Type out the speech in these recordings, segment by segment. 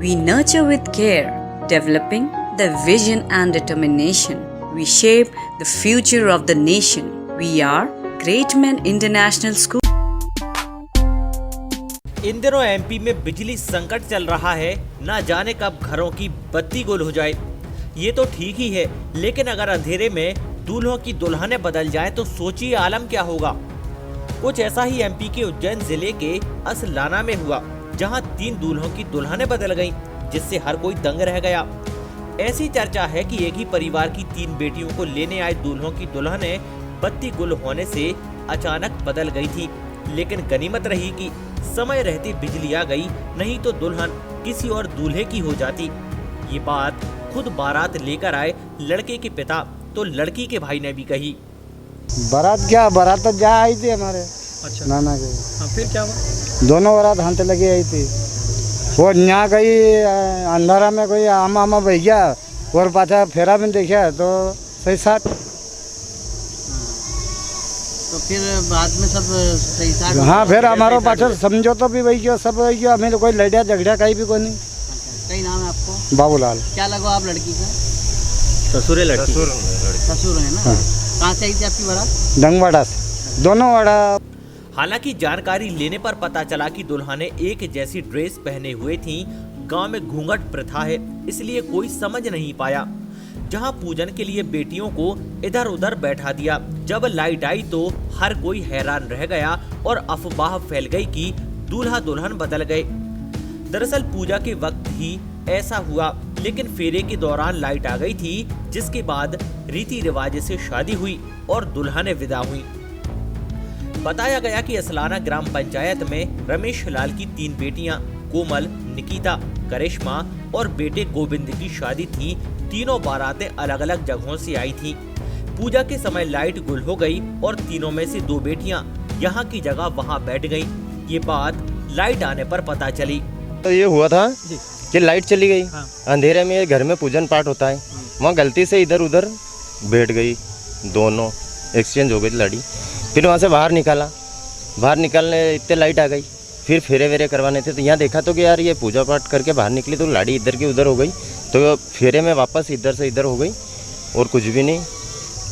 We nurture with care, developing the vision and determination. We shape the future of the nation. We are Great Men International School. इन दिनों MP में बिजली संकट चल रहा है, ना जाने कब घरों की बत्ती गुल हो जाए। ये तो ठीक ही है, लेकिन अगर अंधेरे में दूल्हों की दुल्हनें बदल जाएं तो सोचिए आलम क्या होगा। कुछ ऐसा ही एमपी के उज्जैन जिले के असलाना में हुआ, जहां 3 दूल्हों की दुल्हनें बदल गईं, जिससे हर कोई दंग रह गया। ऐसी चर्चा है कि एक ही परिवार की 3 बेटियों को लेने आए दूल्हों की दुल्हनें बत्ती गुल होने से अचानक बदल गई थी, लेकिन गनीमत रही कि समय रहते बिजली आ गई, नहीं तो दुल्हन किसी और दूल्हे की हो जाती। ये बात खुद बारात लेकर आए लड़के के पिता तो लड़की के भाई ने भी कही। बारात तो जा आई थी हमारे। अच्छा। नाना के। हाँ, फिर क्या हुआ? दोनों बारात हाथ लगी आई थी। वो यहाँ गई अंधारा में कोई आमा भैया और पाछा फेरा में देखा तो सही साथ। तो फिर बाद में सब सही साथ। हाँ, फिर हमारो पाछा समझो तो भी वही सब वही हमें कोई लड़िया झगड़ा कहीं भी कोई नहीं। कई नाम है आपको? बाबूलाल। क्या लगा आप लड़की का? ससुर है लड़की। ससुर है ना। कहाँ से आई थी आपकी बारात? डंगवाड़ा से। दोनों वाड़ा। हालांकि जानकारी लेने पर पता चला कि दुल्हनें एक जैसी ड्रेस पहने हुए थीं। गांव में घूंघट प्रथा है, इसलिए कोई समझ नहीं पाया। जहां पूजन के लिए बेटियों को इधर उधर बैठा दिया, जब लाइट आई तो हर कोई हैरान रह गया और अफवाह फैल गई कि दूल्हा दुल्हन बदल गए। दरअसल पूजा के वक्त ही ऐसा हुआ, लेकिन फेरे के दौरान लाइट आ गई थी, जिसके बाद रीति रिवाज से शादी हुई और दुल्हनें विदा हुई। बताया गया कि असलाना ग्राम पंचायत में रमेश लाल की 3 बेटियां कोमल, निकिता, करिश्मा और बेटे गोविंद की शादी थी। तीनों बारातें अलग अलग जगहों से आई थी। पूजा के समय लाइट गुल हो गई और तीनों में से 2 बेटियां यहां की जगह वहां बैठ गईं। ये बात लाइट आने पर पता चली। तो ये हुआ था कि लाइट चली गई। हाँ। अंधेरे में घर में पूजन पाठ होता है, वहाँ गलती से इधर उधर बैठ गई, दोनों एक्सचेंज हो गई लड़ी। फिर वहाँ से बाहर निकलने इतने लाइट आ गई। फिर फेरे वेरे करवाने थे तो यहाँ देखा तो कि यार ये पूजा पाठ करके बाहर निकली तो लाड़ी इधर की उधर हो गई, तो फेरे में वापस इधर से इधर हो गई और कुछ भी नहीं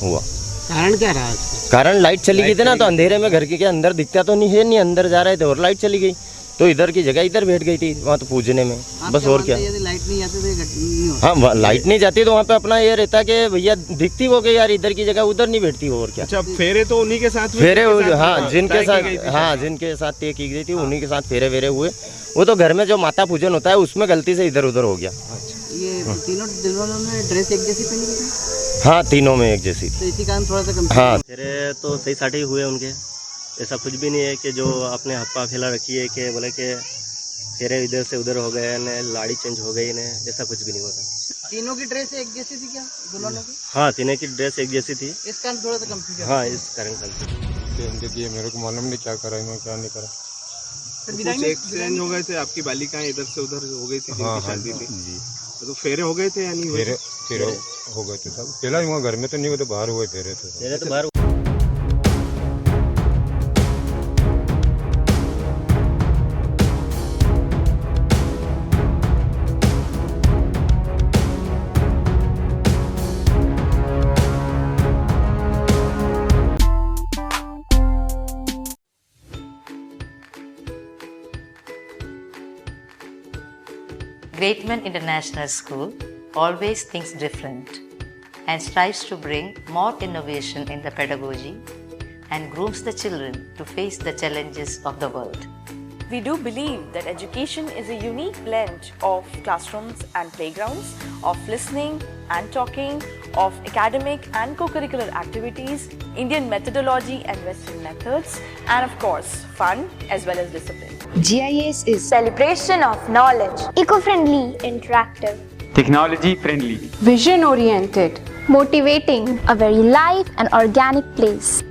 हुआ। कारण क्या रहा? कारण लाइट चली गई थी ना, तो अंधेरे में घर के अंदर दिखता तो नहीं अंदर जा रहे थे और लाइट चली गई, तो इधर की जगह इधर बैठ गई थी वहाँ तो पूजने में। बस और क्या। यदि लाइट नहीं आती तो नहीं होता। हाँ, लाइट नहीं जाती तो वहाँ पे अपना ये रहता कि भैया दिखती हो गई यार, इधर की जगह उधर नहीं बैठती हो और क्या। अच्छा, फेरे तो उन्हीं के साथ फेरे हाँ जिनके साथ तय की गई थी उन्हीं के साथ फेरे वेरे हुए। वो तो घर में जो माता पूजन होता है उसमें गलती से इधर उधर हो गया। ये तीनों दुल्हनों ने ड्रेस एक जैसी पहनी थी? हाँ, तीनों में एक जैसी। तो इसी कारण थोड़ा सा कम। हाँ, फेरे तो सही साठे हुए उनके, ऐसा कुछ भी नहीं है कि जो आपने हप्पा फैला रखी है कि बोले कि फेरे इधर से उधर हो गए ने, लाड़ी चेंज हो गई ने, ऐसा कुछ भी नहीं होता। तीनों की ड्रेस एक जैसी थी क्या दुल्हनों की? हाँ, तीनों की ड्रेस एक जैसी थी। इस कारण थोड़ा सा कंफ्यूजन। हाँ, इस कारण कंफ्यूजन। मेरे को मालूम नहीं क्या करा मैं क्या नहीं करा। कुछ एक्सचेंज हो गए थे, आपकी बालिकाएं इधर से उधर हो गई थी, जिनकी शादी थी। तो फेरे हो गए थे या नहीं? फेरे हो गए थे सब। पहला ही वहाँ घर में तो नहीं हुए, तो बाहर हुए फेरे थे। फेरे तो बाहर। Great Men International School always thinks different and strives to bring more innovation in the pedagogy and grooms the children to face the challenges of the world. We do believe that education is a unique blend of classrooms and playgrounds, of listening and talking, of academic and co-curricular activities, Indian methodology and Western methods, and of course, fun as well as discipline. GIS is celebration of knowledge, eco-friendly, interactive, technology-friendly, vision-oriented, motivating, a very live and organic place.